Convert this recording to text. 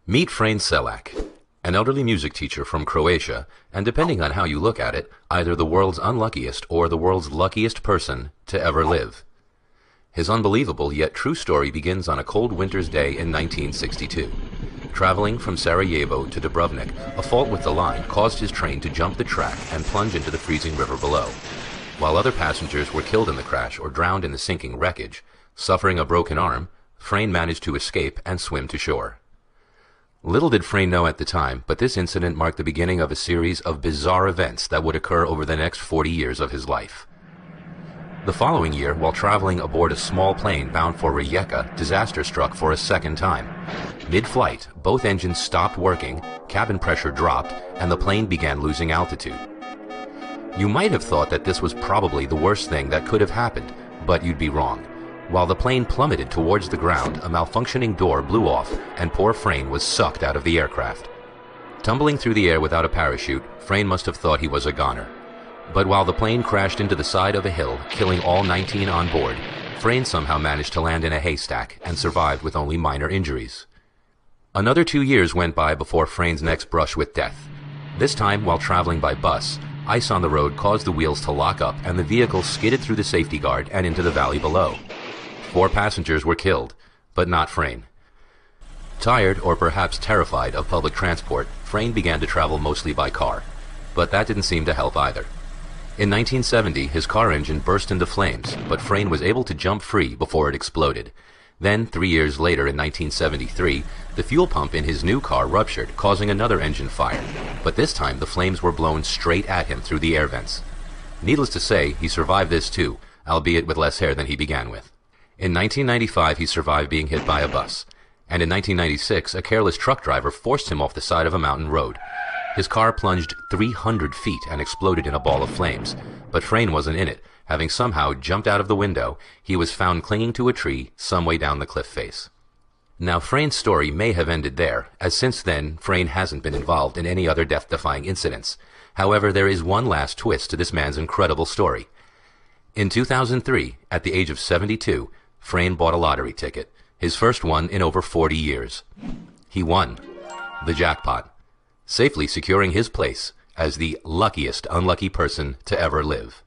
Meet Frane Seilack, an elderly music teacher from Croatia, and depending on how you look at it, either the world's unluckiest or the world's luckiest person to ever live. His unbelievable yet true story begins on a cold winter's day in 1962. Traveling from Sarajevo to Dubrovnik, a fault with the line caused his train to jump the track and plunge into the freezing river below. While other passengers were killed in the crash or drowned in the sinking wreckage, suffering a broken arm, Frane managed to escape and swim to shore. Little did Frane know at the time, but this incident marked the beginning of a series of bizarre events that would occur over the next 40 years of his life. The following year, while traveling aboard a small plane bound for Rijeka, disaster struck for a second time. Mid-flight, both engines stopped working, cabin pressure dropped, and the plane began losing altitude. You might have thought that this was probably the worst thing that could have happened, but you'd be wrong. While the plane plummeted towards the ground, a malfunctioning door blew off, and poor Frane was sucked out of the aircraft. Tumbling through the air without a parachute, Frane must have thought he was a goner. But while the plane crashed into the side of a hill, killing all 19 on board, Frane somehow managed to land in a haystack and survived with only minor injuries. Another 2 years went by before Frane's next brush with death. This time, while traveling by bus, ice on the road caused the wheels to lock up and the vehicle skidded through the safety guard and into the valley below. 4 passengers were killed, but not Frane. Tired, or perhaps terrified, of public transport, Frane began to travel mostly by car. But that didn't seem to help either. In 1970, his car engine burst into flames, but Frane was able to jump free before it exploded. Then, 3 years later in 1973, the fuel pump in his new car ruptured, causing another engine fire. But this time, the flames were blown straight at him through the air vents. Needless to say, he survived this too, albeit with less hair than he began with. In 1995, he survived being hit by a bus. And in 1996, a careless truck driver forced him off the side of a mountain road. His car plunged 300 feet and exploded in a ball of flames, but Frane wasn't in it. Having somehow jumped out of the window, he was found clinging to a tree some way down the cliff face. Now, Frane's story may have ended there, as since then, Frane hasn't been involved in any other death-defying incidents. However, there is one last twist to this man's incredible story. In 2003, at the age of 72, Frane bought a lottery ticket, his first one in over 40 years. He won the jackpot, safely securing his place as the luckiest unlucky person to ever live.